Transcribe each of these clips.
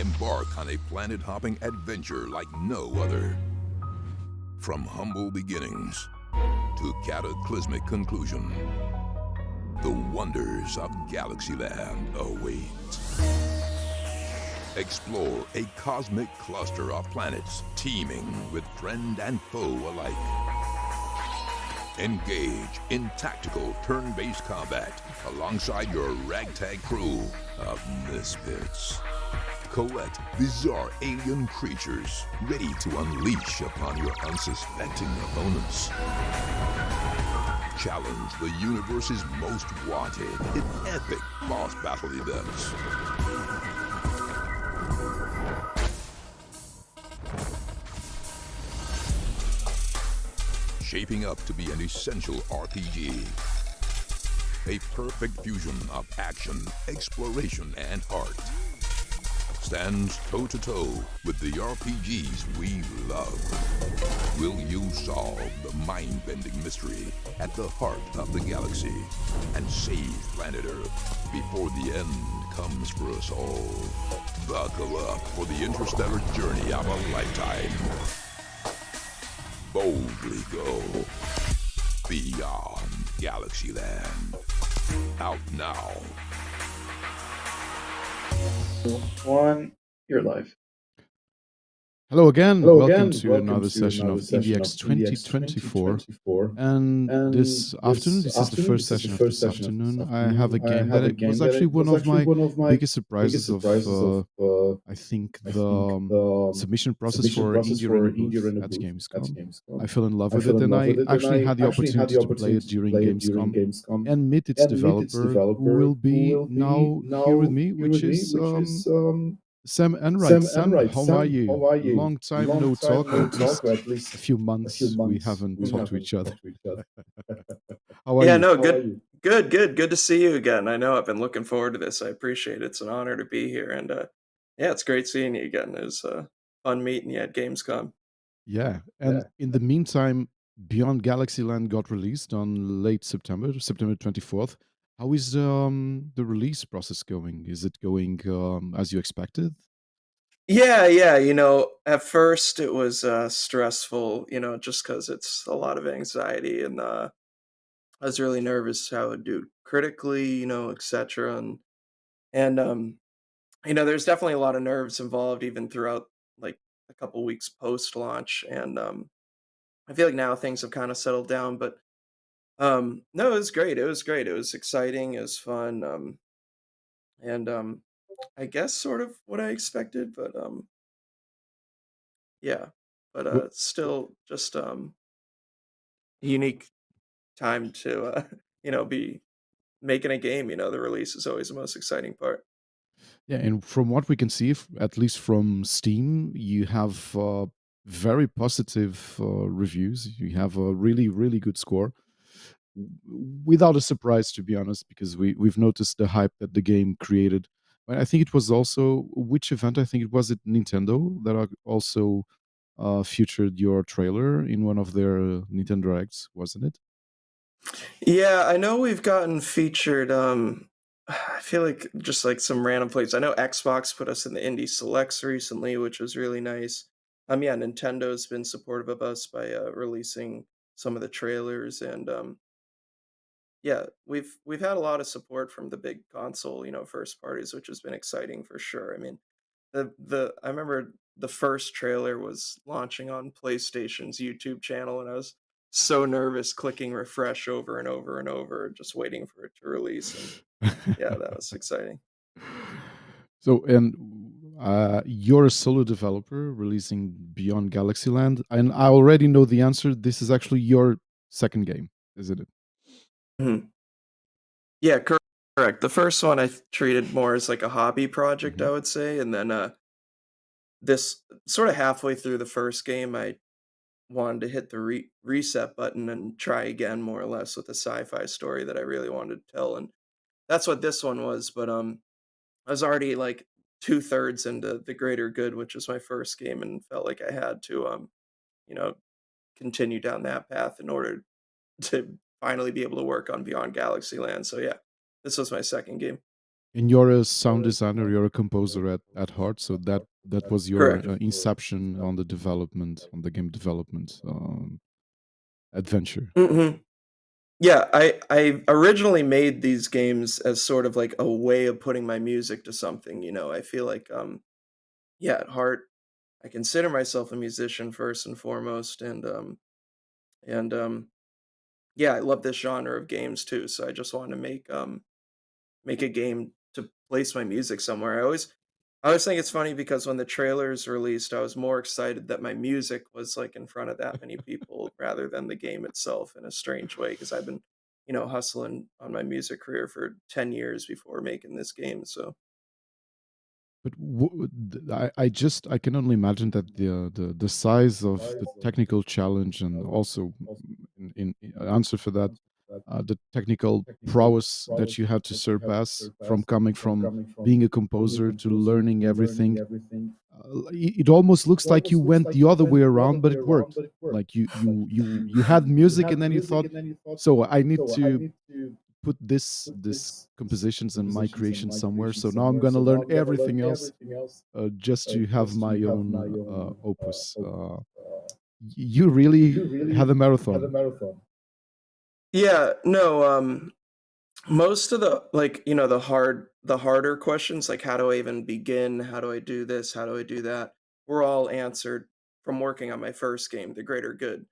Embark on a planet-hopping adventure like no other. From humble beginnings to cataclysmic conclusion, the wonders of Galaxyland await. Explore a cosmic cluster of planets teeming with friend and foe alike. Engage in tactical turn-based combat alongside your ragtag crew of misfits. Collect bizarre alien creatures ready to unleash upon your unsuspecting opponents. Challenge the universe's most wanted in epic boss battle events. Shaping up to be an essential RPG. A perfect fusion of action, exploration, and art. Stands toe-to-toe with the RPGs we love. Will you solve the mind-bending mystery at the heart of the galaxy and save planet Earth before the end comes for us all? Buckle up for the interstellar journey of a lifetime. Boldly go beyond Galaxyland. Out now. One, your life. Hello again. Hello Welcome again. to Welcome another to session another of session of EVX EVX 2024. 2024. And And this afternoon, this is the first this is the session of first this session of this afternoon. I have afternoon. a I game have that a it was game that actually it one was of actually my one of my biggest biggest surprises of, surprises of, I think, I the think, the submission process submission for process Indie Arena for Indie booth Arena at booth at Gamescom. I Gamescom. fell in love I with fell it, in and love I with it, and actually I had the actually had opportunity the to play it opportunity to during play it during Gamescom Gamescom and meet its and meet its developer, who developer, will who be will be now here with now me, here which with me, is which is Sam Enright. Sam Sam, Enright. how are Sam, you? how are you? Long time Long no time talk, or no at talk, or least at least a few a few months we months haven't we talked to haven't each other. talked to each other. How are Yeah, you? no, How are good, you? good to see you again. I know I've been looking forward to this. I appreciate it. It's an honor to be here, and yeah, it's great seeing you again. It was fun meeting you at Gamescom. Yeah, and Yeah. in the meantime, Beyond Galaxyland got released on late September, September 24th. How is the release process going? Is it going as you expected? Yeah. At first it was stressful, just because it's a lot of anxiety, and I was really nervous how it would do critically, etc. And there's definitely a lot of nerves involved, even throughout like a couple weeks post launch, and I feel like now things have kind of settled down, but no, it was great. It was great. It was exciting. It was fun. And I guess sort of what I expected, but yeah, but Wh- still just a unique time to be making a game. The release is always the most exciting part. Yeah, and from what we can see, at least from Steam, you have very positive reviews. You have a really, really good score. Without a surprise, to be honest, because we've noticed the hype that the game created. But I think it was also which event? I think it was at Nintendo that also featured your trailer in one of their Nintendo Directs, wasn't it? Yeah, I know we've gotten featured. I feel like just like some random place. I know Xbox put us in the Indie Selects recently, which was really nice. Yeah, Nintendo's been supportive of us by releasing some of the trailers, and yeah, we've had a lot of support from the big console, first parties, which has been exciting for sure. I mean, the I remember the first trailer was launching on PlayStation's YouTube channel, and I was so nervous clicking refresh over and over and over, just waiting for it to release. And yeah, that was exciting. So, and you're a solo developer releasing Beyond Galaxyland, and I already know the answer. This is actually your second game, isn't it? Mhm. Yeah, correct. The first one I treated more as like a hobby project, Mhm. I would say, and then this sort of halfway through the first game, I wanted to hit the reset button and try again, more or less, with a sci-fi story that I really wanted to tell, and that's what this one was. But I was already like 2/3 into the greater good, which was my first game, and felt like I had to you know continue down that path in order to finally be able to work on Beyond Galaxyland. So yeah, this was my second game. And you're a sound designer, you're a composer at heart, so that was your Correct. inception on the development, on the game development adventure. Hmm. Yeah, I originally made these games as sort of like a way of putting my music to something, you know. I feel like yeah, at heart I consider myself a musician first and foremost, and yeah, I love this genre of games too, so I just want to make a game to place my music somewhere. I always think it's funny because when the trailers released, I was more excited that my music was like in front of that many people rather than the game itself in a strange way because I've been, hustling on my music career for 10 years before making this game. So, But I can only imagine that the size of the technical challenge, and also in answer for that, the technical prowess that you had to surpass from coming from being a composer to learning everything. It almost looks like you went the other way around, but it worked. Like you had music, and then you thought, so I need to put this compositions and my creation somewhere. So now I'm gonna learn everything else just to have my own opus. You really had a marathon. yeah, no, most of the like, the harder questions like how do I even begin? How do I do this? How do I do that? Were all answered from working on my first game, The Greater Good.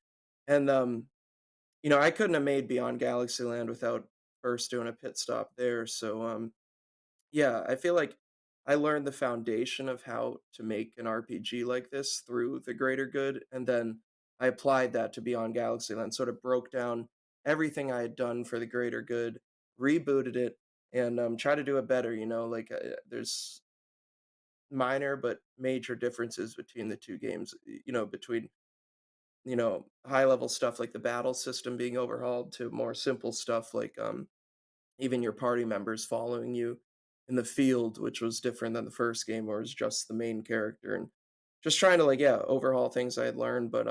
And I couldn't have made Beyond Galaxyland without first doing a pit stop there. So yeah, I feel like I learned the foundation of how to make an RPG like this through The Greater Good, and then I applied that to Beyond Galaxyland, sort of broke down everything I had done for The Greater Good, rebooted it, and try to do it better. Like there's minor but major differences between the two games. Between high level stuff like the battle system being overhauled to more simple stuff like even your party members following you in the field, which was different than the first game where it was just the main character, and just trying to like, yeah, overhaul things I had learned. But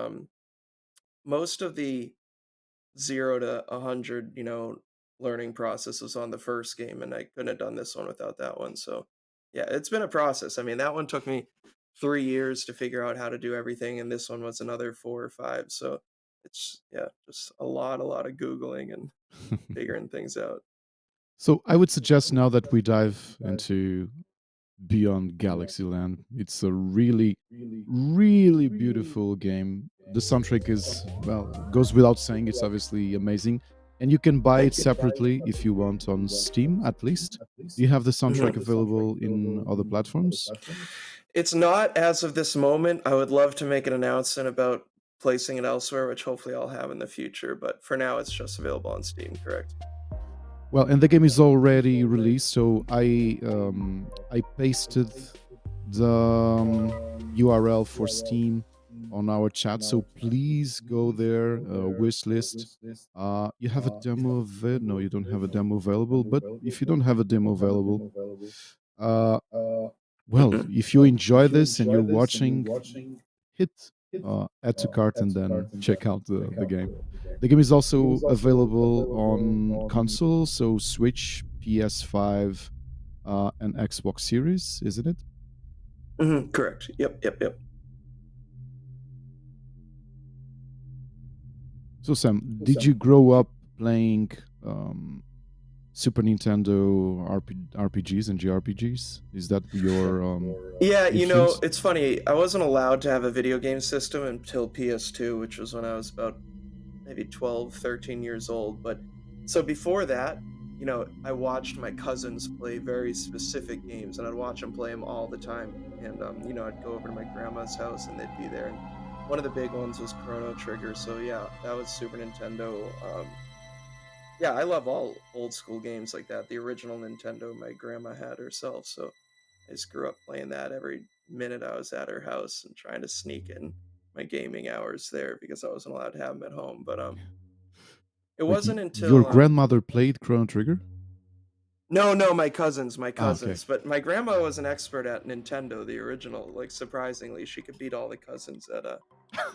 most of the 0 to 100, learning process was on the first game, and I couldn't have done this one without that one. So yeah, it's been a process. I mean, that one took me 3 years to figure out how to do everything, and this one was another 4 or 5. So it's, yeah, just a lot of googling and figuring things out. So I would suggest now that we dive into Beyond Galaxyland. It's a really, really beautiful game. The soundtrack is, well, goes without saying, it's obviously amazing. And you can buy it Thank you. separately if you want on Steam, at least. Do you have the soundtrack Mhm. available in other platforms? It's not as of this moment. I would love to make an announcement about placing it elsewhere, which hopefully I'll have in the future, but for now it's just available on Steam, correct? Well, and the game is already released, so I pasted the URL for Steam on our chat. So please go there, wish list. You have a demo of it? No, you don't have a demo available. But if you don't have a demo available, uh, well, Mhm. if you enjoy this and you're watching, hit add to cart and then check out the game. The game is also available on console, so Switch, PS5, and Xbox Series, isn't it? Mhm, correct. Yep, yep, yep. So, Sam, did you grow up playing Super Nintendo RPGs and JRPGs? Is that your Yeah, influence? it's funny. I wasn't allowed to have a video game system until PS2, which was when I was about maybe 12, 13 years old. But so before that, I watched my cousins play very specific games, and I'd watch them play them all the time. And I'd go over to my grandma's house, and they'd be there. And one of the big ones was Chrono Trigger. So yeah, that was Super Nintendo. Yeah, I love all old school games like that. The original Nintendo my grandma had herself. So I just grew up playing that every minute I was at her house and trying to sneak in my gaming hours there because I wasn't allowed to have them at home. But it Wait, wasn't your until grandmother played Chrono Trigger? no, no, my cousins, my Ah, okay. cousins. But my grandma was an expert at Nintendo, the original. Like surprisingly, she could beat all the cousins at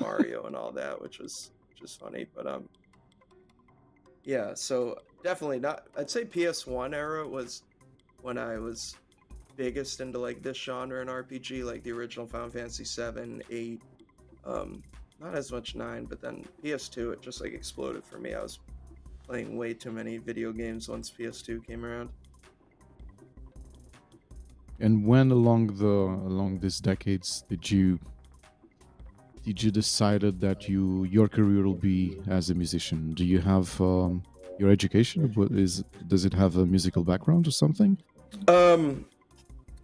Mario and all that, which is funny. But yeah. So definitely not. I'd say PS1 era was when I was biggest into like this genre in RPG, like the original Final Fantasy 7, 8, um, not as much 9, but then PS2 it just like exploded for me. I was playing way too many video games once PS2 came around. And when along these decades did you decided that your career will be as a musician? Do you have your education? Does it have a musical background or something? Um,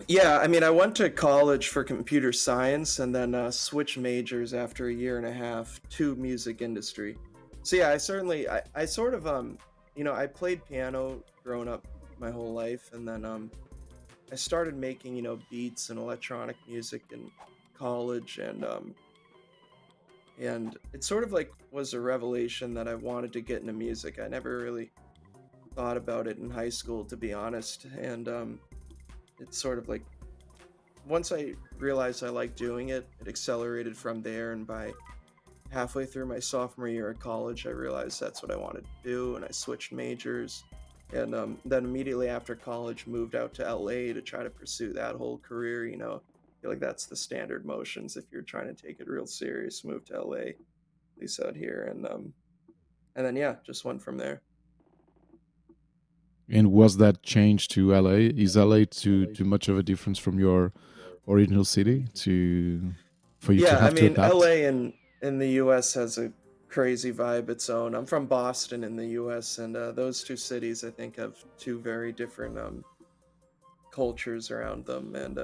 yeah, I mean, I went to college for computer science and then switched majors after a year and a half to music industry. So yeah, I sort of I played piano growing up my whole life, and then I started making beats and electronic music in college, and it sort of like was a revelation that I wanted to get into music. I never really thought about it in high school, to be honest, and it's sort of like once I realized I liked doing it, it accelerated from there. And by halfway through my sophomore year of college, I realized that's what I wanted to do, and I switched majors. And then immediately after college, moved out to LA to try to pursue that whole career. I feel like that's the standard motions if you're trying to take it real serious. Move to LA, at least out here, and then yeah, just went from there. And was that change to LA? Is LA too much of a difference from your original city to for you to Yeah, I have to mean, adapt? LA in the US has a crazy vibe its own. I'm from Boston in the US, and those two cities I think have two very different cultures around them. And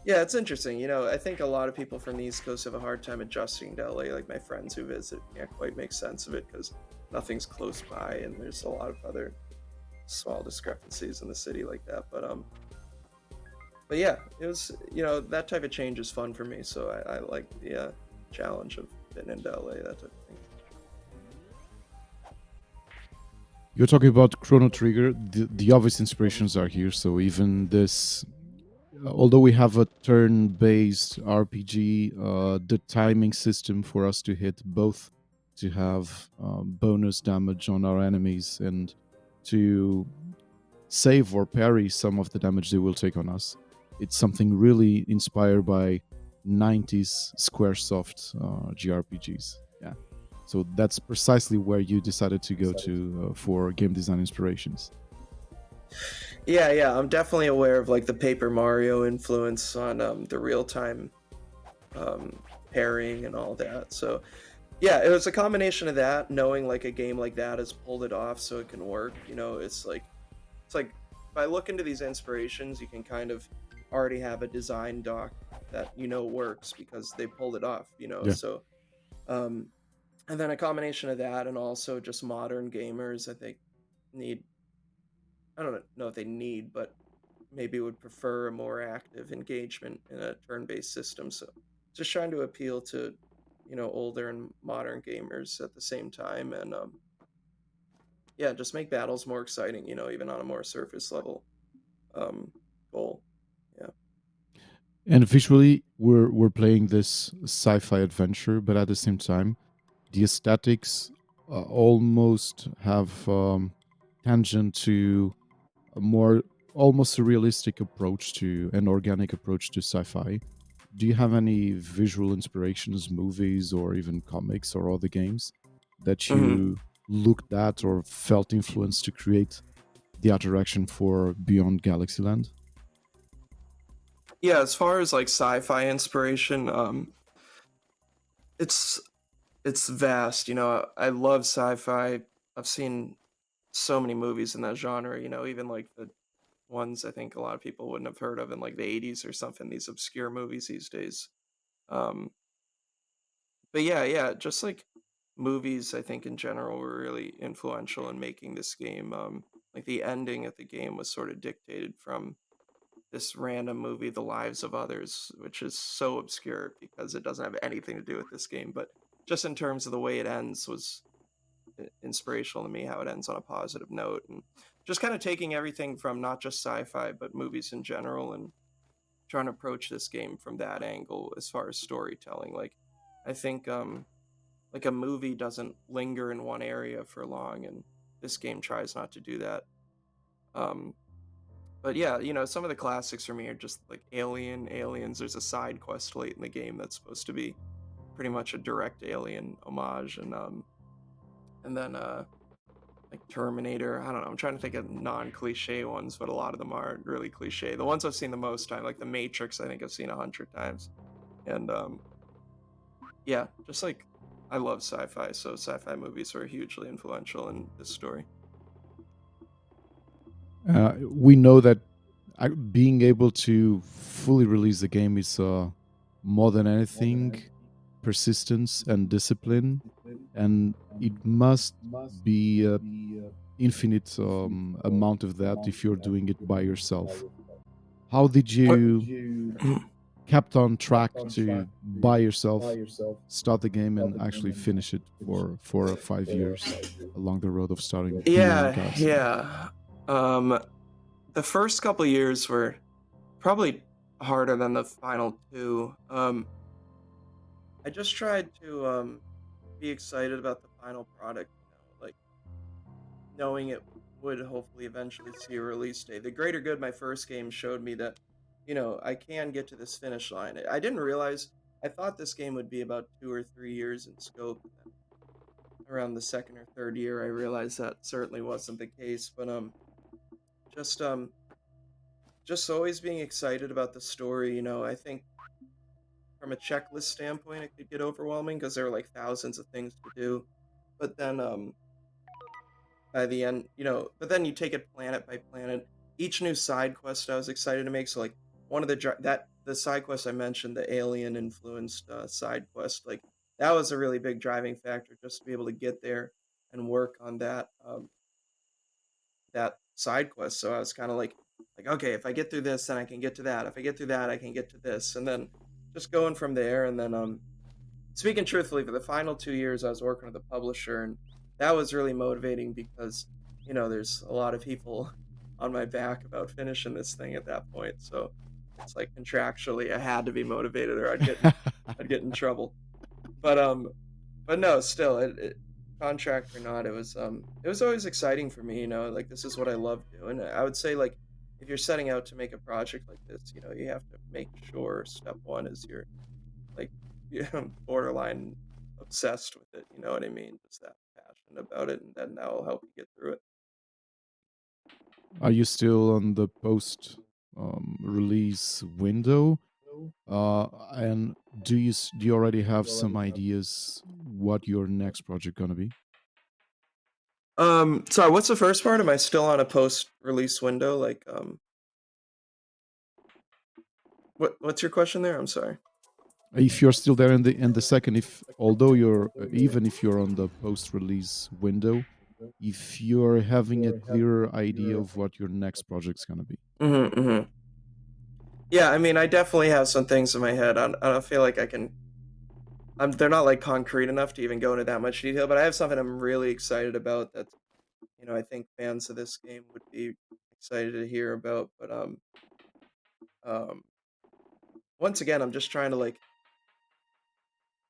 yeah, it's interesting. I think a lot of people from the East Coast have a hard time adjusting to LA. Like my friends who visit can't quite make sense of it because nothing's close by, and there's a lot of other small discrepancies in the city like that. But yeah, it was that type of change is fun for me. So I like the challenge of fitting into LA, that type of thing. You're talking about Chrono Trigger. The obvious inspirations are here. So even this, although we have a turn-based RPG, the timing system for us to hit both to have bonus damage on our enemies and to save or parry some of the damage they will take on us. It's something really inspired by 90s Squaresoft GRPGs. Yeah. So that's precisely where you decided to go to for game design inspirations. Yeah, I'm definitely aware of like the Paper Mario influence on the real time pairing and all that. So yeah, it was a combination of that, knowing like a game like that has pulled it off so it can work. It's like if I look into these inspirations, you can kind of already have a design doc that works because they pulled it off. Yeah. So um, and then a combination of that and also just modern gamers, I think need I don't know if they need, but maybe would prefer a more active engagement in a turn-based system. So just trying to appeal to older and modern gamers at the same time, and yeah, just make battles more exciting. Even on a more surface level um, goal. Yeah. And visually, we're playing this sci-fi adventure, but at the same time, the aesthetics almost have tangent to a more almost a realistic approach to an organic approach to sci-fi. Do you have any visual inspirations, movies, or even comics or other games that hmm you looked at or felt influenced to create the art direction for Beyond Galaxyland? Yeah, as far as like sci-fi inspiration, it's it's vast. I love sci-fi. I've seen so many movies in that genre. Even like the ones I think a lot of people wouldn't have heard of in like the 80s or something. These obscure movies these days. Um, but yeah, just like movies, I think in general were really influential in making this game. Like the ending of the game was sort of dictated from this random movie, The Lives of Others, which is so obscure because it doesn't have anything to do with this game. But just in terms of the way it ends was inspirational to me, how it ends on a positive note, and just kind of taking everything from not just sci-fi but movies in general and trying to approach this game from that angle as far as storytelling. Like I think like a movie doesn't linger in one area for long, and this game tries not to do that. um But yeah, some of the classics for me are just like Aliens. There's a side quest late in the game that's supposed to be pretty much a direct Alien homage, and then like Terminator. I don't know. I'm trying to think of non-cliche ones, but a lot of them are really cliche. The ones I've seen the most time, like The Matrix, I think I've seen 100 times, and yeah, just like I love sci-fi, so sci-fi movies are hugely influential in this story. We know that being able to fully release the game is more than anything persistence and discipline, and it must be a infinite amount of that if you're doing it by yourself. How did What? you kept on track to by yourself start the game and actually finish it for 4 or 5 years along the road of starting beyond Yeah, Galaxyland? yeah. Um, the first couple years were probably harder than the final two. I just tried to be excited about the final product, like knowing it would hopefully eventually see a release date. The greater good, my first game showed me that, I can get to this finish line. I didn't realize, I thought this game would be about 2 or 3 years in scope. And then around the second or third year, I realized that certainly wasn't the case. But just um, just always being excited about the story. I think from a checklist standpoint, it could get overwhelming because there are like thousands of things to do. But then by the end, but then you take it planet by planet. Each new side quest I was excited to make. So like one of the side quest I mentioned, the alien influenced side quest, like that was a really big driving factor just to be able to get there and work on that side quest. So I was kind of like okay, if I get through this, then I can get to that. If I get through that, I can get to this, and then just going from there. And then speaking truthfully, for the final 2 years, I was working with a publisher, and that was really motivating because there's a lot of people on my back about finishing this thing at that point. So it's like contractually, I had to be motivated, or I'd get in trouble. But but no, still, contract or not, it was always exciting for me. Like this is what I love doing. I would say like if you're setting out to make a project like this, you have to make sure step one is you're like borderline obsessed with it. You know what I mean? Just that passionate about it, and then that'll help you get through it. Are you still on the post release window? And do you already have some ideas what your next project gonna be? Sorry, what's the first part? Am I still on a post-release window? Like, what's your question there? I'm sorry. If you're still there in the second, if although you're even if you're on the post release window, if you're having a clearer idea of what your next project's gonna be. Mm-hmm. Yeah, I mean, I definitely have some things in my head. I don't feel like I can. They're not like concrete enough to even go into that much detail, but I have something I'm really excited about that I think fans of this game would be excited to hear about. But um, once again, I'm just trying to like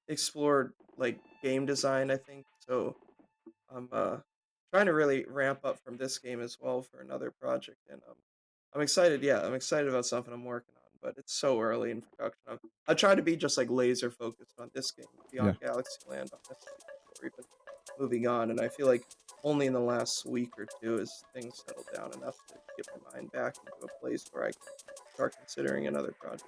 explore like game design. I think so. I'm trying to really ramp up from this game as well for another project, and I'm excited. Yeah, I'm excited about something I'm working on, but it's so early in production. I try to be just like laser focused on this game, Yeah. Beyond Galaxyland, on this before even moving on. And I feel like only in the last week or two has things settled down enough to get my mind back into a place where I can start considering another project.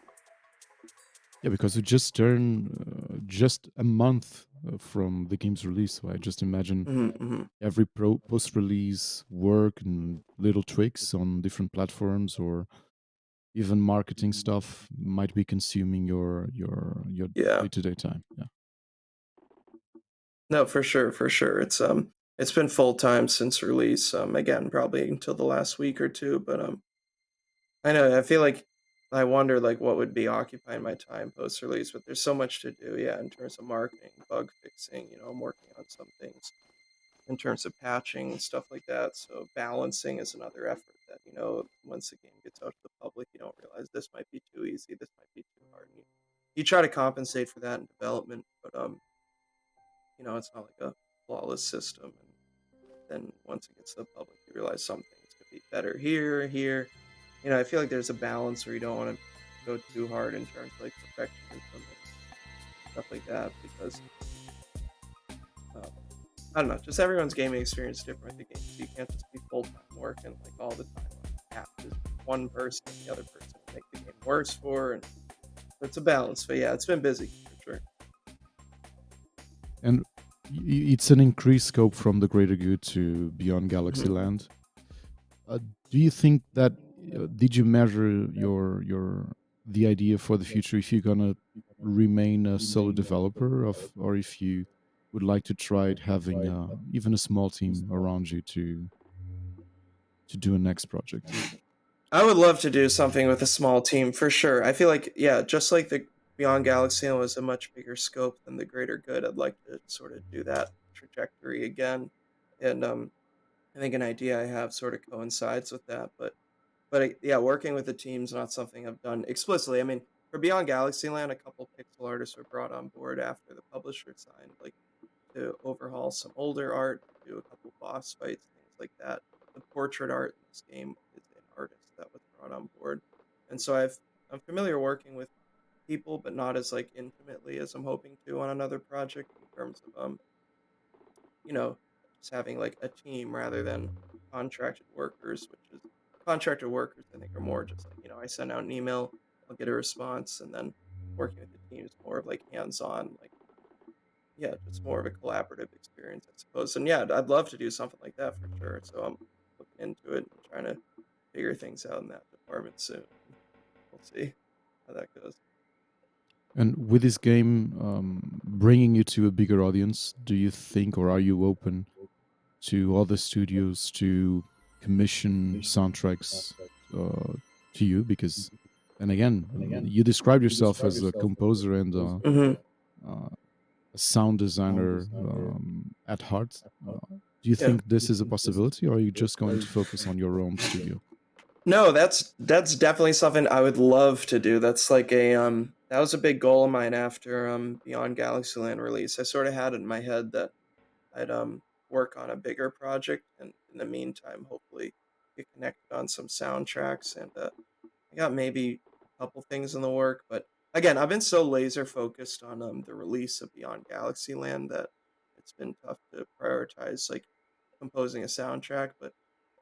Yeah, because it just turned just a month from the game's release. So I just imagine Mm-hmm. every post release work and little tweaks on different platforms or even marketing stuff might be consuming your Yeah. day-to-day time. Yeah. No, for sure, for sure. It's been full time since release. Again, probably until the last week or two, but I know I feel like I wonder like what would be occupying my time post release, but there's so much to do, yeah, in terms of marketing, bug fixing, I'm working on some things in terms of patching and stuff like that. So balancing is another effort that, once the game gets out to the public, you don't realize this might be too easy, this might be too hard. You try to compensate for that in development, but it's not like a flawless system. And then once it gets to the public, you realize some things could be better here, here. I feel like there's a balance where you don't want to go too hard in terms of like perfectionism and stuff like that because um, I don't know, just everyone's gaming experience is different with the game, so you can't just be full time working like all the time on the app. There's one person, and the other person will make the game worse for, and it's a balance. But yeah, it's been busy for sure. And it's an increased scope from the greater good to beyond Mhm. Galaxyland. Do you think that did you measure your the idea for the future if you're gonna remain a solo developer of or if you would like to try it having even a small team around you to do a next project? I would love to do something with a small team for sure. I feel like, yeah, just like the Beyond Galaxy was a much bigger scope than the Greater Good, I'd like to sort of do that trajectory again. And I think an idea I have sort of coincides with that. But yeah, working with the team's not something I've done explicitly. I mean, for Beyond Galaxyland, a couple pixel artists were brought on board after the publisher signed, like to overhaul some older art, do a couple boss fights, things like that. The portrait art in this game is an artist that was brought on board, and so I'm familiar working with people, but not as like intimately as I'm hoping to on another project in terms of you know, just having like a team rather than contracted workers, which is contracted workers I think are more just like, I send out an email, I'll get a response, and then working with the team is more of like hands-on, like yeah, just more of a collaborative experience, I suppose. And yeah, I'd love to do something like that for sure. So I'm looking into it and trying to figure things out in that department soon. We'll see how that goes. And with this game bringing you to a bigger audience, do you think or are you open to other studios to commission soundtracks uh, to you? Because, and again, you describe yourself as a composer and Hmm. uh, a sound designer at heart. Do you Yeah. think this is a possibility, or are you just going to focus on your own studio? No, that's definitely something I would love to do. That's like a that was a big goal of mine after Beyond Galaxyland release. I sort of had it in my head that I'd work on a bigger project and in the meantime hopefully get connected on some soundtracks and I got maybe a couple things in the work, but again, I've been so laser focused on the release of Beyond Galaxyland that it's been tough to prioritize like composing a soundtrack. But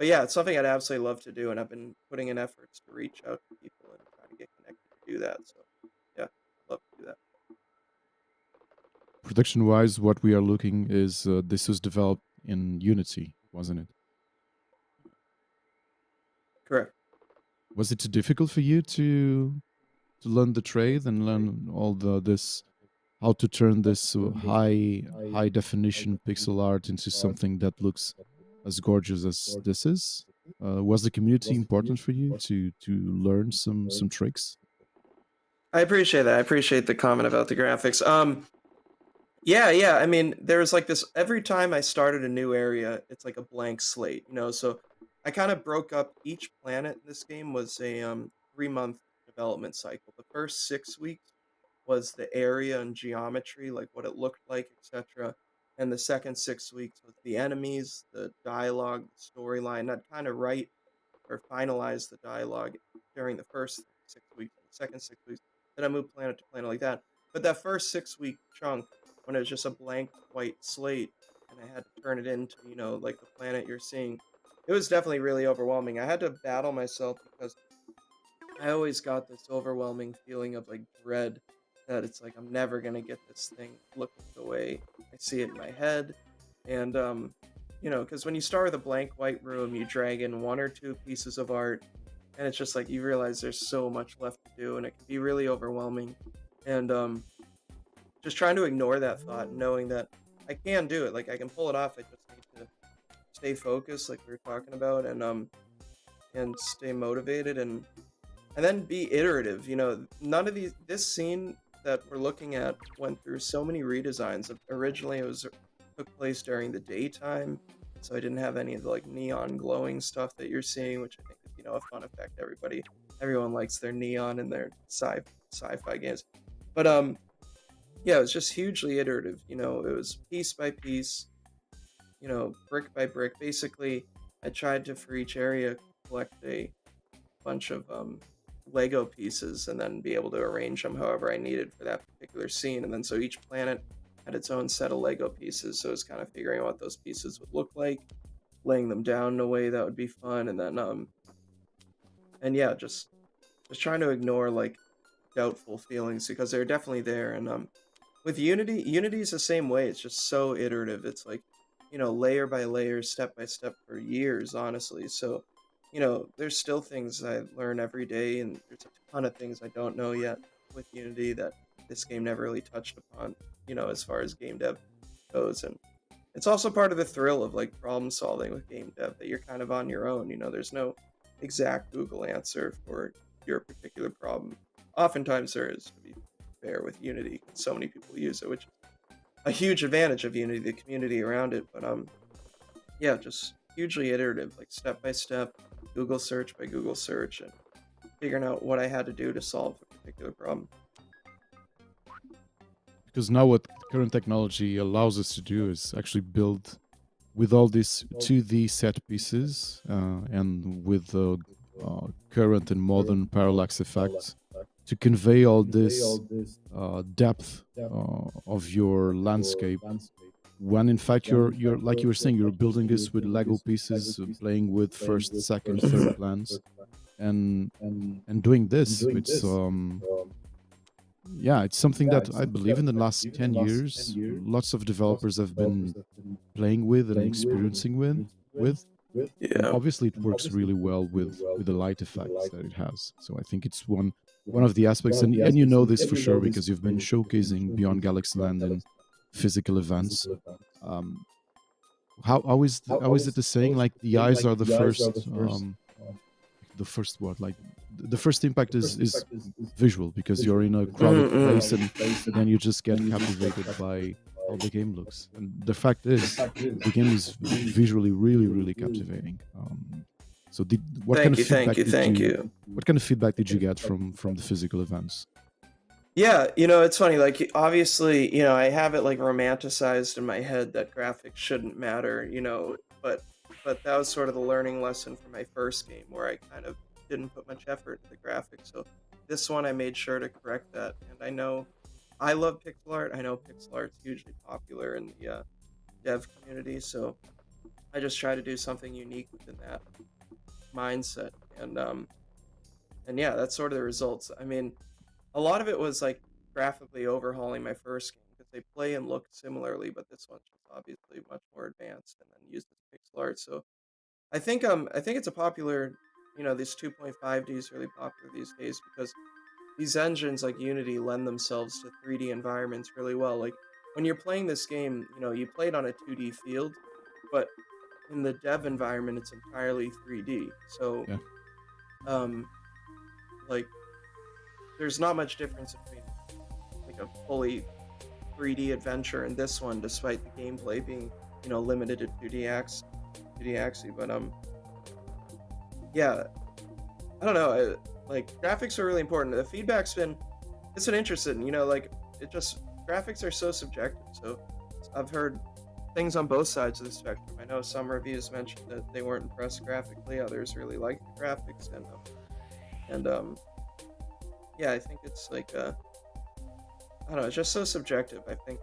yeah, it's something I'd absolutely love to do, and I've been putting in efforts to reach out to people and try to get connected to do that. So yeah, I'd love to do that. Production wise, what we are looking is this was developed in Unity, wasn't it? Correct. Was it too difficult for you to learn the trade and learn all the this how to turn this high definition pixel art into something that looks as gorgeous as this is? Was the community important for you to learn some tricks? I appreciate that. I appreciate the comment about the graphics. Yeah, yeah. I mean, there's like this every time I started a new area, it's like a blank slate, So I kind of broke up each planet in this game was a 3-month development cycle. The first 6 weeks was the area and geometry, like what it looked like, etc. And the second 6 weeks was the enemies, the dialogue, the storyline. I'd kind of write or finalize the dialogue during the first 6 weeks, the second 6 weeks. Then I moved planet to planet like that. But that first 6 week chunk, when it was just a blank white slate, and I had to turn it into, like the planet you're seeing, it was definitely really overwhelming. I had to battle myself because I always got this overwhelming feeling of like dread that it's like I'm never gonna get this thing looking the way I see it in my head. And because when you start with a blank white room, you drag in one or two pieces of art, and it's just like you realize there's so much left to do, and it can be really overwhelming. And just trying to ignore that thought, knowing that I can do it, like I can pull it off. I just need to stay focused, like we were talking about, and stay motivated and then be iterative. None of this scene that we're looking at went through so many redesigns. Originally, it was took place during the daytime, so I didn't have any of the like neon glowing stuff that you're seeing, which I think is a fun effect. Everyone likes their neon in their sci-fi games, but yeah, it was just hugely iterative. It was piece by piece, brick by brick. Basically, I tried to for each area collect a bunch of Lego pieces and then be able to arrange them however I needed for that particular scene. And then so each planet had its own set of Lego pieces. So it's kind of figuring out what those pieces would look like, laying them down in a way that would be fun, and then and yeah, just trying to ignore like doubtful feelings because they're definitely there. And with Unity is the same way. It's just so iterative. It's like, layer by layer, step by step for years, honestly. So, there's still things I learn every day, and there's a ton of things I don't know yet with Unity that this game never really touched upon, as far as game dev goes. And it's also part of the thrill of like problem solving with game dev that you're kind of on your own. There's no exact Google answer for your particular problem. Oftentimes there is, to be fair, with Unity. So many people use it, which is a huge advantage of Unity, the community around it. But yeah, just hugely iterative, like step by step, Google search by Google search, and figuring out what I had to do to solve a particular problem. Because now what current technology allows us to do is actually build with all these 2D set pieces and with the current and modern parallax effects to convey all this depth of your landscape. When in fact you're like you were saying, you're building this with Lego pieces, playing with first, second, third plans, and doing this. It's yeah, it's something that I believe in the last 10 years, lots of developers have been playing with and experiencing with. And Yeah. obviously it works really well with the light effects that it has. So I think it's one of the aspects, and you know this for sure because you've been showcasing Beyond Galaxyland in physical events. How is it the saying, like the eyes are the first word, like the first impact is visual because you're in a crowded place and then you just get captivated by how the game looks. And the fact is, the game is visually really captivating. So what kind of feedback did you get from the physical events? Yeah, it's funny, like obviously, I have it like romanticized in my head that graphics shouldn't matter, but that was sort of the learning lesson for my first game where I kind of didn't put much effort into the graphics. So this one I made sure to correct that. And I love pixel art. I know pixel art's hugely popular in the dev community, so I just try to do something unique within that mindset. And yeah, that's sort of the results. I mean, a lot of it was like graphically overhauling my first game because they play and look similarly, but this one's just obviously much more advanced and then uses pixel art. So I think it's a popular, this 2.5D is really popular these days because these engines like Unity lend themselves to 3D environments really well. Like when you're playing this game, you play it on a 2D field, but in the dev environment it's entirely 3D. So Yeah. Like there's not much difference between like a fully 3D adventure and this one, despite the gameplay being, limited to 2D axis. But yeah, I don't know. Like graphics are really important. The feedback's been interesting. Like graphics are so subjective. So I've heard things on both sides of the spectrum. I know some reviews mentioned that they weren't impressed graphically. Others really liked the graphics, and yeah, I think it's like I don't know. It's just so subjective. I think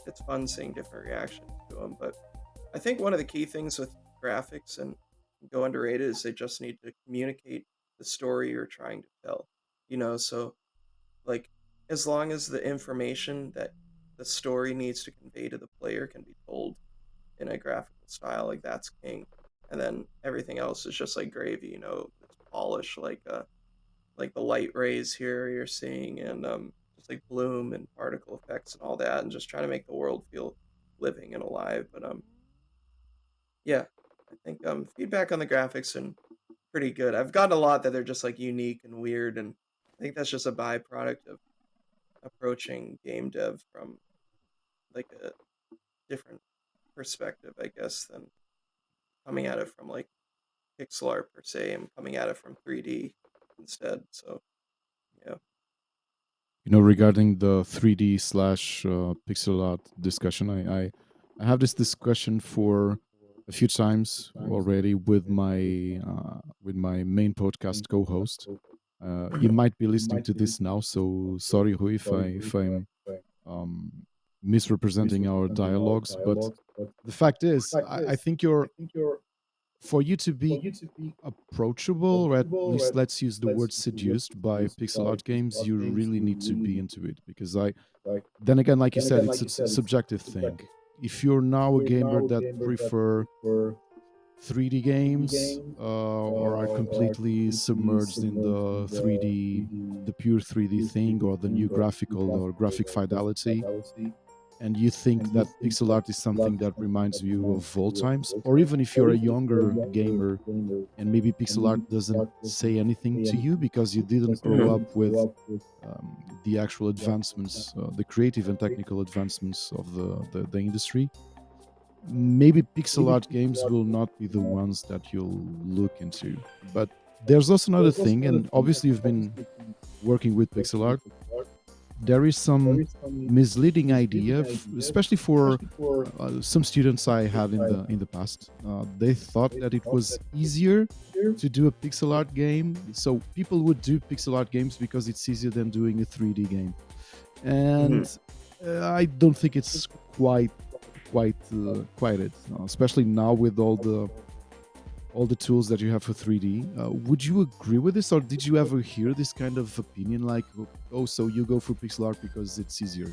it's fun seeing different reactions to them. But I think one of the key things with graphics and go underrated is they just need to communicate the story you're trying to tell. So like as long as the information that the story needs to convey to the player can be told in a graphical style, like that's king. And then everything else is just like gravy, it's polish, like the light rays here you're seeing, and just like bloom and particle effects and all that, and just trying to make the world feel living and alive. But yeah, I think feedback on the graphics and pretty good. I've gotten a lot that they're just like unique and weird, and I think that's just a byproduct of approaching game dev from like a different perspective, I guess, than coming at it from like pixel art per se. I'm coming at it from 3D instead. So yeah. Regarding the 3D slash pixel art discussion, I have this discussion for a few times already with my main podcast co-host. He Mhm. might be listening to this now, so sorry, Rui, if I'm um, misrepresenting our dialogues. But the fact is, I think for you to be approachable, or at least let's use the word seduced by pixel art games, you really need to be into it. Because then again, like you said, it's a subjective thing. If you're now a gamer that prefer 3D games or are completely submerged in the 3D, the pure 3D thing, or the new graphical or graphic fidelity, and you think that pixel art is something that reminds you of old times, or even if you're a younger gamer and maybe pixel art doesn't say anything to you because you didn't grow Mhm. up with the actual advancements, the creative and technical advancements of the industry, maybe pixel art games will not be the ones that you'll look into. But there's also another thing, and obviously you've been working with pixel art. There is some misleading idea, especially for some students I had in the past. They thought that it was easier to do a pixel art game, so people would do pixel art games because it's easier than doing a 3D game. And Mhm. I don't think it's quite it, especially now with all the tools that you have for 3D. Would you agree with this, or did you ever hear this kind of opinion like, oh, so you go for pixel art because it's easier?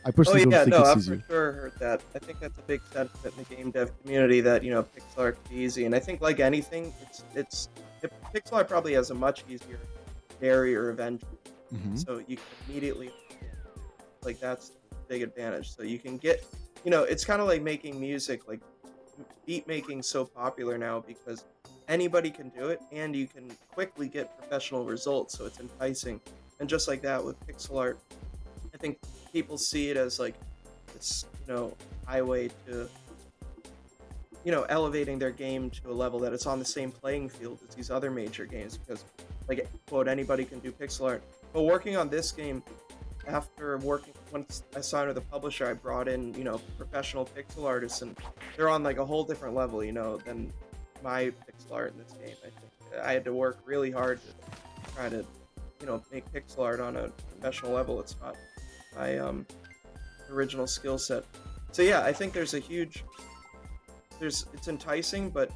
I Oh personally don't yeah, think no, it's I've for easier. sure heard that. I think that's a big sentiment in the game dev community that pixel art is easy, and I think like anything, pixel art probably has a much easier barrier of entry, Hmm. so you can immediately like that's the big advantage. So you can get, it's kind of like making music, like beat making so popular now because anybody can do it and you can quickly get professional results, so it's enticing. And just like that with pixel art, I think people see it as like this, highway to, elevating their game to a level that it's on the same playing field as these other major games because, like, quote, anybody can do pixel art. But working on this game, after working, once I signed with the publisher, I brought in, professional pixel artists, and they're on like a whole different level, than my pixel art in this game. I think I had to work really hard to try to, make pixel art on a professional level. It's not my original skill set. So yeah, I think it's enticing, but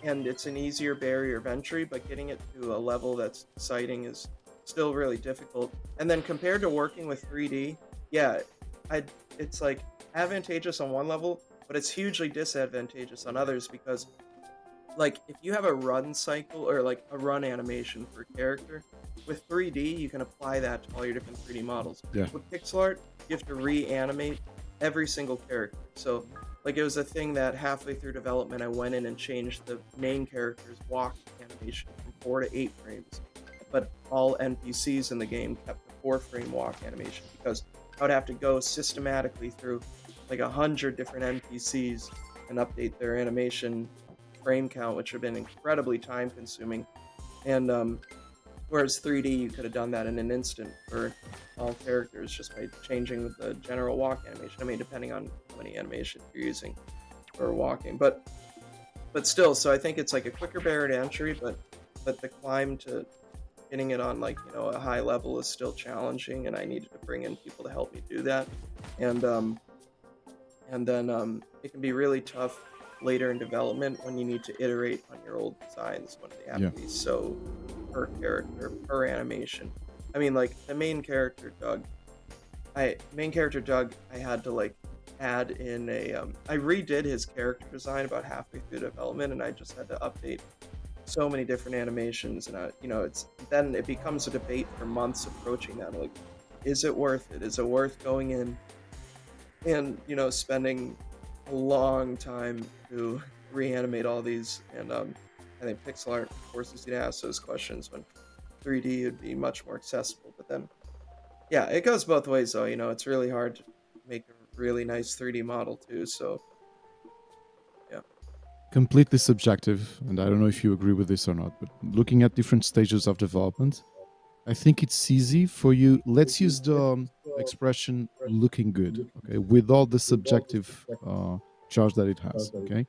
and it's an easier barrier of entry, but getting it to a level that's exciting is still really difficult. And then compared to working with 3D, yeah, I it's like advantageous on one level, but it's hugely disadvantageous on others because like if you have a run cycle or like a run animation for a character, with 3D you can apply that to all your different 3D models. Yeah. With pixel art, you have to reanimate every single character. So like it was a thing that halfway through development I went in and changed the main character's walk animation from 4 to 8 frames. But all NPCs in the game kept the 4-frame walk animation because I would have to go systematically through like 100 different NPCs and update their animation frame count, which would have been incredibly time consuming. And whereas 3D, you could have done that in an instant for all characters just by changing the general walk animation. I mean, depending on how many animations you're using for walking, but still. So I think it's like a quicker barrier to entry, but the climb to getting it on like a high level is still challenging, and I needed to bring in people to help me do that. And then it can be really tough later in development when you need to iterate on your old designs when they have Yeah. to be so per character, per animation. I mean, like the main character Doug, I had to like add in I redid his character design about halfway through development, and I just had to update so many different animations, and it becomes a debate for months approaching that. Like, is it worth it? Is it worth going in and spending a long time to reanimate all these? And I think pixel art forces you to ask those questions when 3D would be much more accessible. But then, yeah, it goes both ways though. It's really hard to make a really nice 3D model too. So yeah. Completely subjective, and I don't know if you agree with this or not, but looking at different stages of development, I think it's easy for you. Let's use the expression looking good, okay, with all the subjective charge that it has, okay?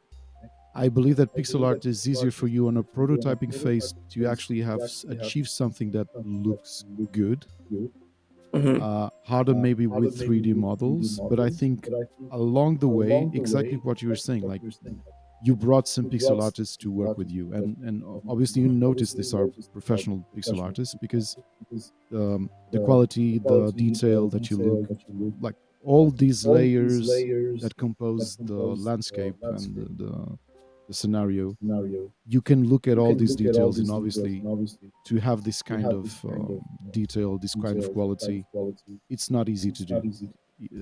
I believe that pixel art is easier for you on a prototyping phase to actually have achieve something that looks good. Hmm. Harder maybe with 3D models, but I think along the way, exactly what you were saying, like you brought some pixel artists to work with you, and obviously you notice these are professional pixel artists because the quality, the detail that you look, like all these layers that compose the landscape and the scenario, you can look at all these details, and obviously to have this kind of detail, this kind of quality, it's not easy to do.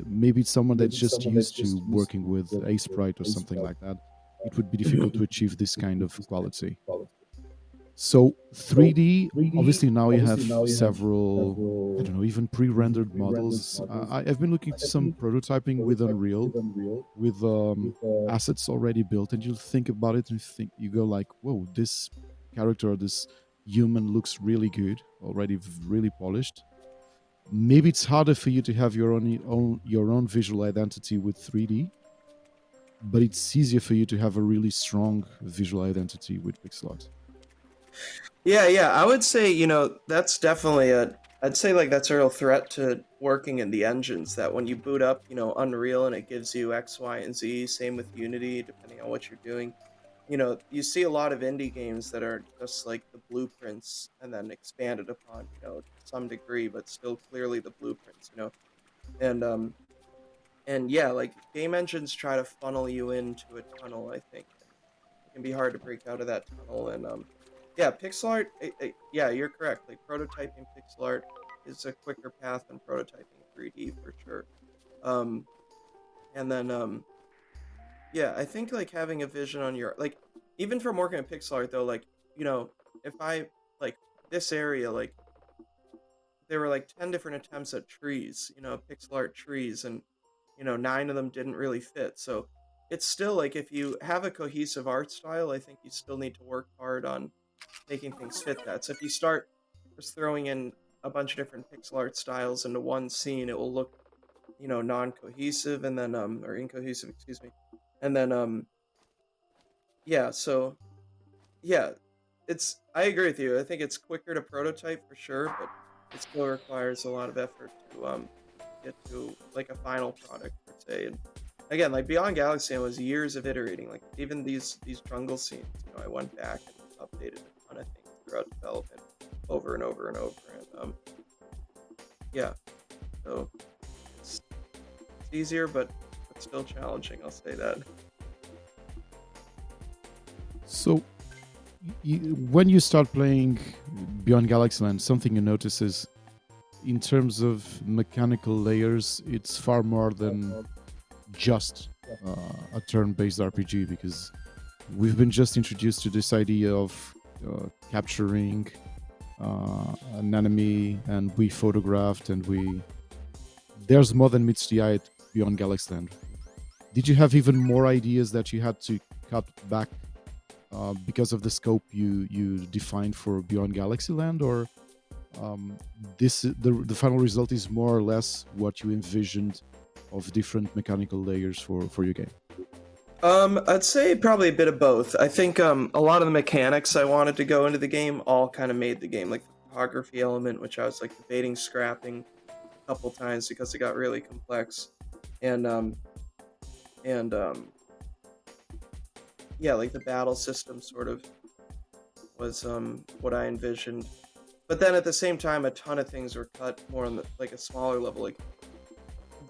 Maybe it's someone that's just used to working with a sprite or something like that. It would be difficult to achieve this kind of quality. So 3D, obviously now you have several, I don't know, even pre-rendered models. I've been looking to some prototyping with Unreal, with assets already built, and you think about it and you go like, whoa, this character, this human looks really good, already really polished. Maybe it's harder for you to have your own visual identity with 3D, but it's easier for you to have a really strong visual identity with pixel art. Yeah, I would say, that's definitely I'd say like that's a real threat to working in the engines, that when you boot up, Unreal and it gives you X, Y, and Z, same with Unity, depending on what you're doing. You see a lot of indie games that are just like the blueprints and then expanded upon, to some degree, but still clearly the blueprints. And and yeah, like game engines try to funnel you into a tunnel, I think. It can be hard to break out of that tunnel. And yeah, pixel art, yeah, you're correct. Like prototyping pixel art is a quicker path than prototyping 3D for sure. Um, and then yeah, I think like having a vision on your, like, even from working at pixel art though, like, if I like this area, like there were like 10 different attempts at trees, pixel art trees, and 9 of them didn't really fit. So it's still like, if you have a cohesive art style, I think you still need to work hard on making things fit that. So if you start just throwing in a bunch of different pixel art styles into one scene, it will look, non-cohesive, and then or incohesive, excuse me. And then yeah, so yeah, I agree with you. I think it's quicker to prototype for sure, but it still requires a lot of effort to get to like a final product per se. And again, like Beyond Galaxyland was years of iterating. Like even these jungle scenes, I went back and updated a ton of things throughout development, over and over and over. And yeah, so it's easier, but it's still challenging. I'll say that. So when you start playing Beyond Galaxyland, something you notice is, in terms of mechanical layers, it's far more than just a turn-based RPG, because we've been just introduced to this idea of capturing an enemy, and we photographed, and there's more than meets the eye at Beyond Galaxyland. Did you have even more ideas that you had to cut back because of the scope you defined for Beyond Galaxyland, or the final result is more or less what you envisioned of different mechanical layers for your game? I'd say probably a bit of both. I think a lot of the mechanics I wanted to go into the game all kind of made the game, like the photography element, which I was like debating scrapping a couple times because it got really complex, and and yeah, like the battle system sort of was what I envisioned. But then at the same time, a ton of things were cut more on the, like a smaller level. Like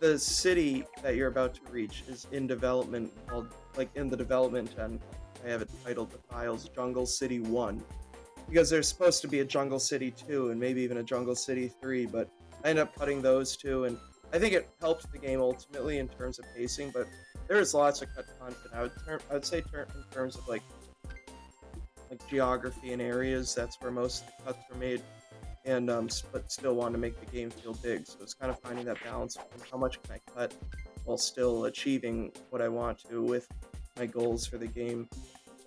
the city that you're about to reach is in development, called, like in the development, and I have it titled the files Jungle City 1, because there's supposed to be a Jungle City 2 and maybe even a Jungle City 3, but I ended up cutting those two, and I think it helped the game ultimately in terms of pacing. But there is lots of cut content. I would say in terms of like geography and areas, that's where most of the cuts were made. And but still wanted to make the game feel big, so it's kind of finding that balance between how much can I cut while still achieving what I want to with my goals for the game.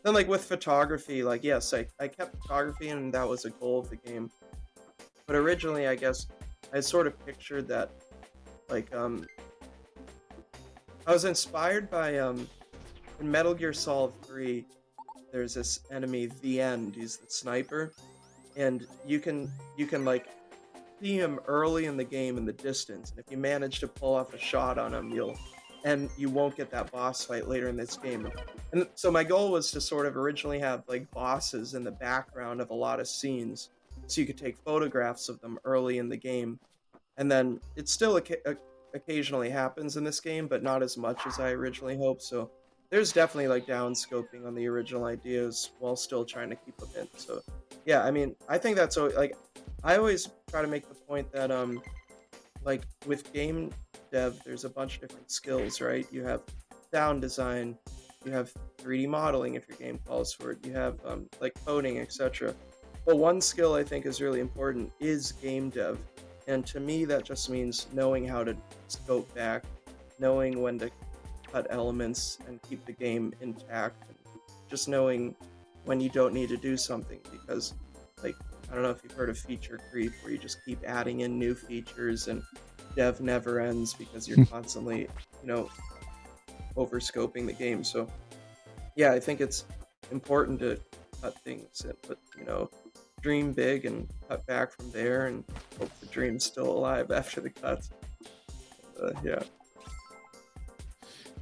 Then like with photography, like yes, I kept photography, and that was a goal of the game. But originally, I guess I sort of pictured that like I was inspired by in Metal Gear Solid 3, there's this enemy, the End. He's the sniper, and you can like see him early in the game in the distance, and if you manage to pull off a shot on him, you won't get that boss fight later in this game. And so my goal was to sort of originally have like bosses in the background of a lot of scenes, so you could take photographs of them early in the game, and then it still occasionally happens in this game, but not as much as I originally hoped. So there's definitely like downscoping on the original ideas while still trying to keep them in. So yeah, I mean, I think that's like I always try to make the point that like with game dev, there's a bunch of different skills, right? You have sound design, you have 3D modeling if your game calls for it, you have like coding, etc. But one skill I think is really important is game dev. And to me, that just means knowing how to scope back, knowing when to cut elements and keep the game intact, and just knowing when you don't need to do something. Because, like, I don't know if you've heard of feature creep, where you just keep adding in new features and dev never ends because you're constantly, over scoping the game. So, yeah, I think it's important to cut things, but dream big and cut back from there, and hope the dream's still alive after the cuts. Yeah.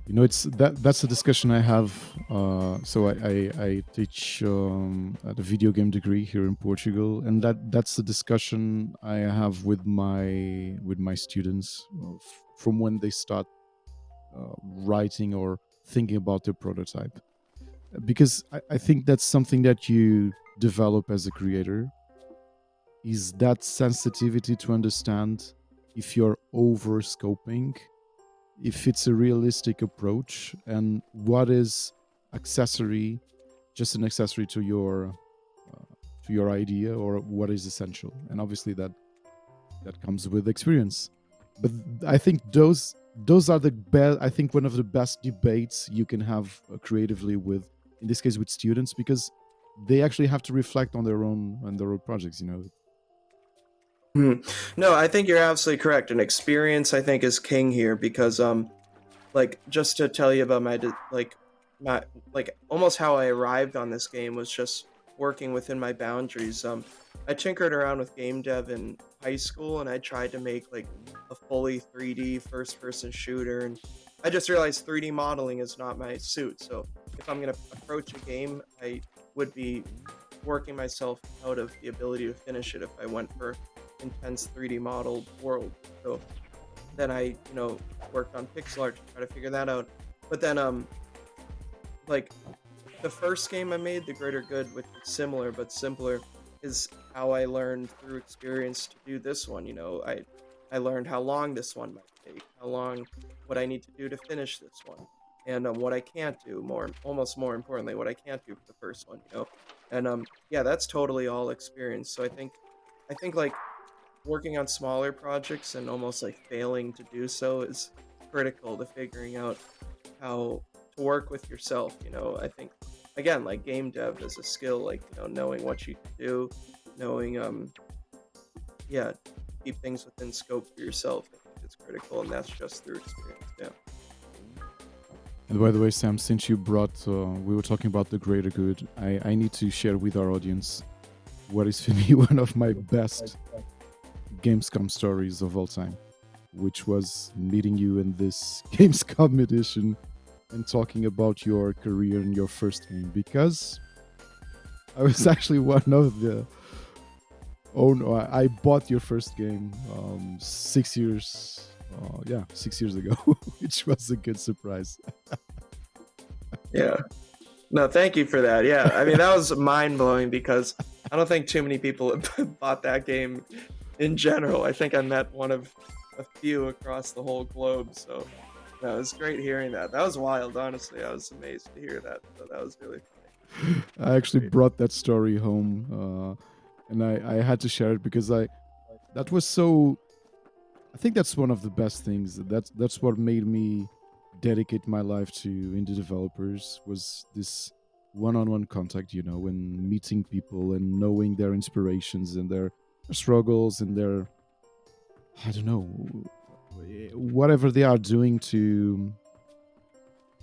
It's that's a discussion I have. So I teach at a video game degree here in Portugal, and that's the discussion I have with my students from when they start writing or thinking about their prototype, because I think that's something that you develop as a creator, is that sensitivity to understand if you're over scoping, if it's a realistic approach, and what is just an accessory to your idea, or what is essential. And obviously that comes with experience. But I think those are the best. I think one of the best debates you can have creatively with, in this case, with students, because they actually have to reflect on their own projects. No, I think you're absolutely correct. And experience, I think, is king here, because like, just to tell you about my almost how I arrived on this game was just working within my boundaries. I tinkered around with game dev in high school, and I tried to make like a fully 3D first-person shooter, and I just realized 3D modeling is not my suit. So if I'm gonna approach a game, I would be working myself out of the ability to finish it if I went for intense 3D modeled world. So then I, worked on pixel art to try to figure that out. But then, like, the first game I made, The Greater Good, which is similar but simpler, is how I learned through experience to do this one. I learned how long this one might take, how long, what I need to do to finish this one, and what I can't do, almost more importantly, what I can't do for the first one, And yeah, that's totally all experience. So I think like working on smaller projects and almost like failing to do so is critical to figuring out how to work with yourself. I think, again, like game dev is a skill, like, knowing what you can do, knowing, keep things within scope for yourself. I think it's critical, and that's just through experience. Yeah. And by the way, Sam, since you brought, we were talking about The Greater Good, I need to share with our audience what is for me one of my best Gamescom stories of all time, which was meeting you in this Gamescom edition and talking about your career and your first game, because I was actually one of the... Oh no, I bought your first game 6 years... 6 years ago, which was a good surprise. Yeah. No, thank you for that. Yeah, I mean, that was mind-blowing, because I don't think too many people have bought that game in general. I think I met one of a few across the whole globe, so no, it was great hearing that. That was wild, honestly. I was amazed to hear that, so that was really funny. I actually brought that story home, and I had to share it, because that was so... I think that's one of the best things. That's what made me dedicate my life to indie developers, was this one-on-one contact, and meeting people and knowing their inspirations and their struggles and their, I don't know, whatever they are doing to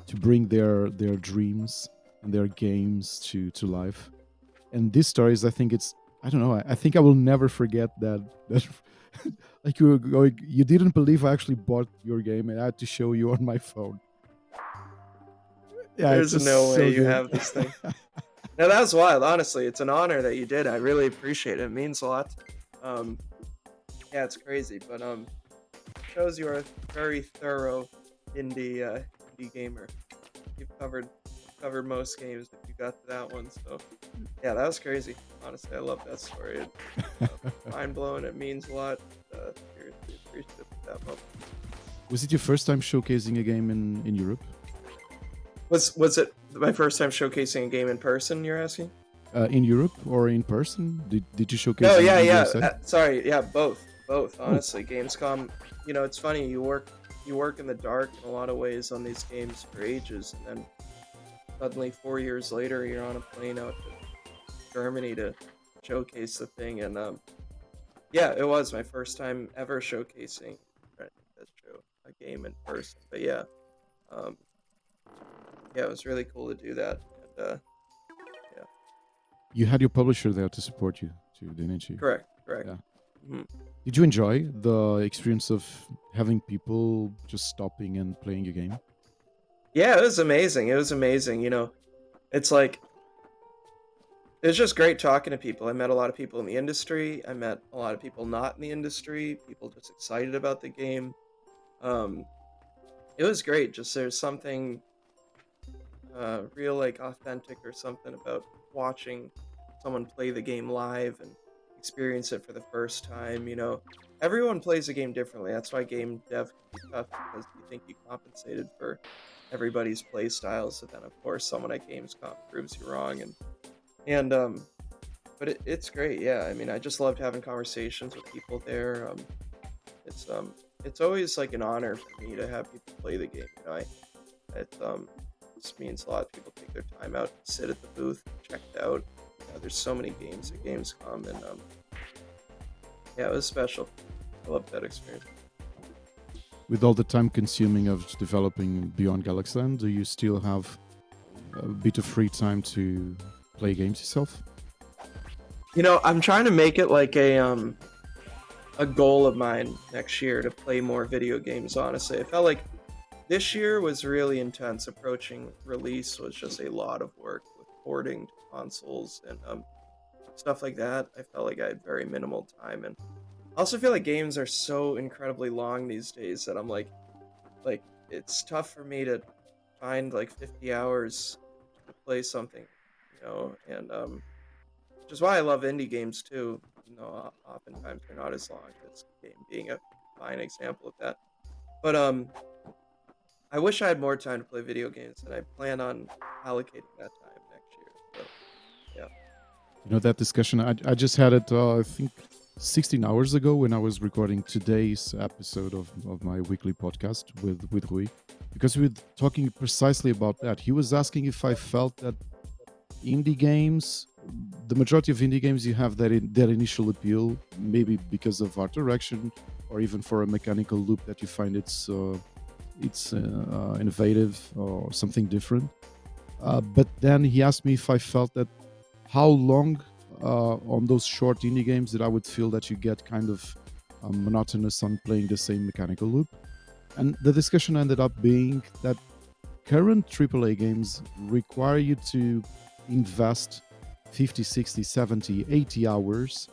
to bring their dreams and their games to life. And this stories, I think it's, I don't know, I think I will never forget that like you were going, you didn't believe I actually bought your game and I had to show you on my phone. Yeah, it's There's just no way so you good. have this thing. No, that was wild. Honestly, it's an honor that you did. I really appreciate it. It means a lot. Um, yeah, it's crazy, but shows you're a very thorough indie gamer. You've covered most games if you got to that one. So yeah, that was crazy. Honestly, I love that story. Mind blowing. It means a lot. Seriously appreciative of that moment. Was it your first time showcasing a game in Europe? Was it my first time showcasing a game in person? You're asking? In Europe or in person? Did you showcase No, in yeah, the yeah. USA? Sorry, yeah, both. Oh, Honestly, Gamescom. You know, it's funny. You work in the dark in a lot of ways on these games for ages, and then suddenly 4 years later, you're on a plane out to Germany to showcase the thing, and yeah, it was my first time ever showcasing a game in person. But yeah, um, yeah, it was really cool to do that, and yeah, you had your publisher there to support you too, didn't you? correct. Yeah. Mhm. Did you enjoy the experience of having people just stopping and playing your game? Yeah, it was amazing. It was amazing. You know, it's like it was just great talking to people. I met a lot of people in the industry. I met a lot of people not in the industry. People just excited about the game. Um, it was great. Just there's something real like authentic or something about watching someone play the game live and experience it for the first time. You know, everyone plays the game differently. That's why game dev can be tough because you think you compensated for everybody's play styles, so then of course someone at Gamescom proves you wrong. And but it's great. Yeah, I mean, I just loved having conversations with people there. It's it's always like an honor for me to have people play the game. You know, it just means a lot. People take their time out to sit at the booth, check it out. You know, there's so many games at Gamescom, and yeah, it was special. I loved that experience. With all the time consuming of developing beyond Galaxyland, do you still have a bit of free time to play games yourself? You know, I'm trying to make it like a goal of mine next year to play more video games. Honestly, I felt like this year was really intense. Approaching release was just a lot of work with porting to consoles and stuff like that. I felt like I had very minimal time, and I also feel like games are so incredibly long these days that I'm like it's tough for me to find like 50 hours to play something, you know, and which is why I love indie games too. You know, oftentimes they're not as long. This game being a fine example of that. But I wish I had more time to play video games, and I plan on allocating that time next year. So yeah. You know, that discussion, I just had it, I think, 16 hours ago when I was recording today's episode of my weekly podcast with Rui, because we were talking precisely about that. He was asking if I felt that indie games, the majority of indie games, you have that initial appeal, maybe because of art direction or even for a mechanical loop that you find it's innovative or something different. But then he asked me if I felt that how long on those short indie games that I would feel that you get kind of monotonous on playing the same mechanical loop. And the discussion ended up being that current AAA games require you to invest 50, 60, 70, 80 hours,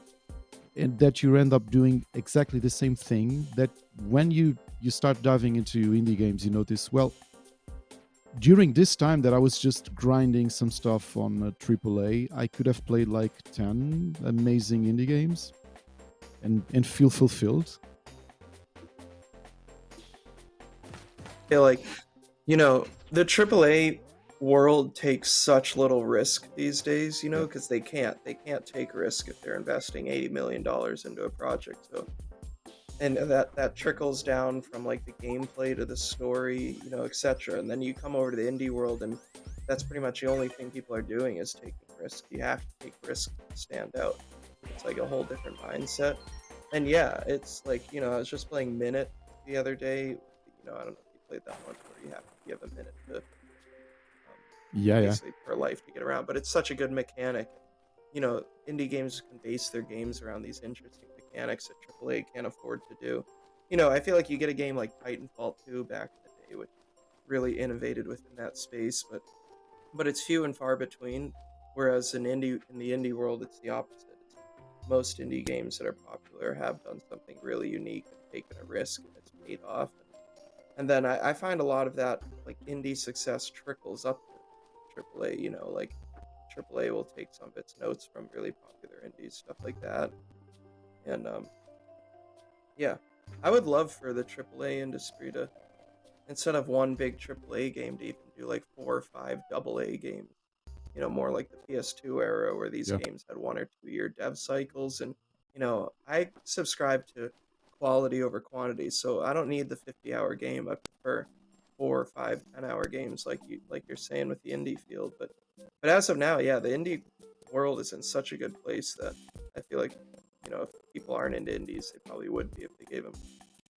and that you end up doing exactly the same thing. That when you start diving into indie games, you notice, well, during this time that I was just grinding some stuff on AAA, I could have played like 10 amazing indie games and feel fulfilled. Yeah, like, you know, the AAA world takes such little risk these days, you know, because they can't take risk if they're investing $80 million into a project. So, and that trickles down from like the gameplay to the story, you know, etc. And then you come over to the indie world, and that's pretty much the only thing people are doing is taking risk. You have to take risk to stand out. It's like a whole different mindset. And yeah, it's like, you know, I was just playing Minute the other day. You know, I don't know if you played that one where you have to give a minute to Yeah, yeah. basically per life to get around. But it's such a good mechanic. You know, indie games can base their games around these interesting mechanics that AAA can't afford to do. You know, I feel like you get a game like Titanfall 2 back in the day, which really innovated within that space, but it's few and far between. Whereas in the indie world, it's the opposite. It's most indie games that are popular have done something really unique and taken a risk, and it's paid off. And then I find a lot of that like indie success trickles up to AAA. You know, like AAA will take some of its notes from really popular indies, stuff like that. And yeah, I would love for the AAA industry to, instead of one big AAA game, to even do like 4 or 5 AA games. You know, more like the PS2 era where these Yeah. games had 1 or 2 year dev cycles. And, you know, I subscribe to quality over quantity, so I don't need the 50-hour game. I prefer 4 or 5 10-hour games like you're saying with the indie field. But as of now, yeah, the indie world is in such a good place that I feel like, you know, if people aren't into indies, they probably would be if they gave them,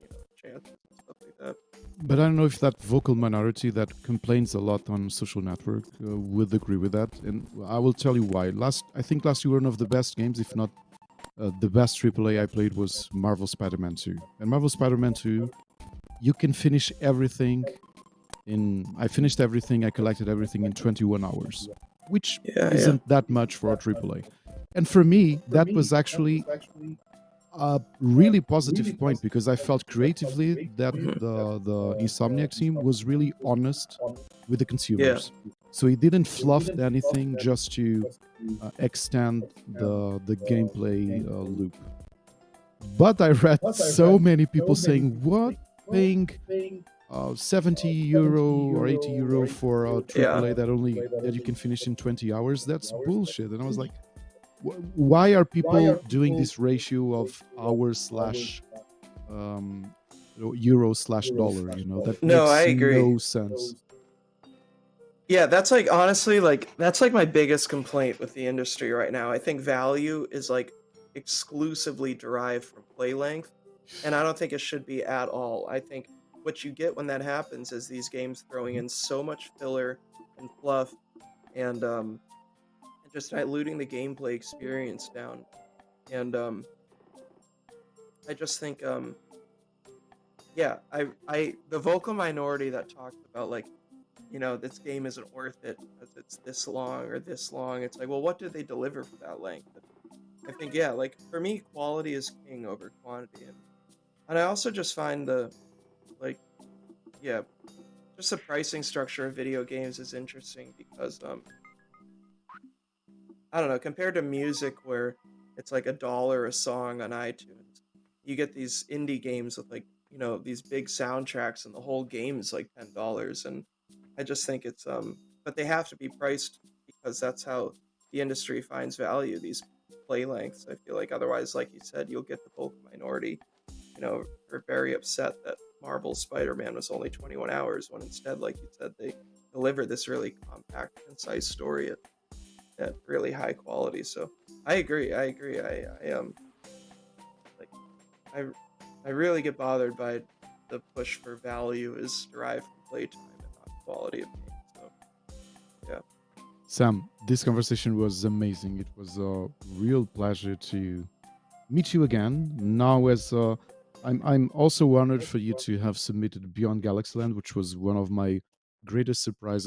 you know, chances and stuff like that. But I don't know if that vocal minority that complains a lot on social network would agree with that, and I will tell you why. I think last year one of the best games, if not the best AAA I played, was Marvel Spider-Man 2. And Marvel Spider-Man 2, you can finish everything I finished everything, I collected everything in 21 hours, which Yeah, isn't that much for a AAA. And for me, that was actually a really positive point because I felt creatively that Mhm. the Insomniac team was really honest with the Yeah. consumers. So he didn't fluff anything just to extend the gameplay loop. But I read so many people saying, "What, paying 70 euro or 80 euro for a AAA that you can finish in 20 hours? That's bullshit." And I was like, why are people doing this ratio of hours slash euro slash dollar? You know, that No, I makes agree. no sense. Yeah, that's like honestly like that's like my biggest complaint with the industry right now. I think value is like exclusively derived from play length, and I don't think it should be at all. I think what you get when that happens is these games throwing in so much filler and fluff and just diluting the gameplay experience down. And I just think yeah, I the vocal minority that talked about like, you know, this game isn't worth it because it's this long or this long. It's like, well, what did they deliver for that length? And I think, yeah, like for me, quality is king over quantity, and I also just find the like, yeah, just the pricing structure of video games is interesting because I don't know, compared to music where it's like $1 a song on iTunes, you get these indie games with like, you know, these big soundtracks and the whole game is like $10. And I just think it's but they have to be priced because that's how the industry finds value, these play lengths. I feel like otherwise, like you said, you'll get the vocal minority, you know, are very upset that Marvel Spider-Man was only 21 hours when instead, like you said, they delivered this really compact, concise story at really high quality. So I agree. I agree. Like I I really get bothered by the push for value is derived from playtime and not quality of game. So yeah. Sam, this conversation was amazing. It was a real pleasure to meet you again. Now, as I'm also honored for you to have submitted Beyond Galaxyland, which was one of my greatest surprises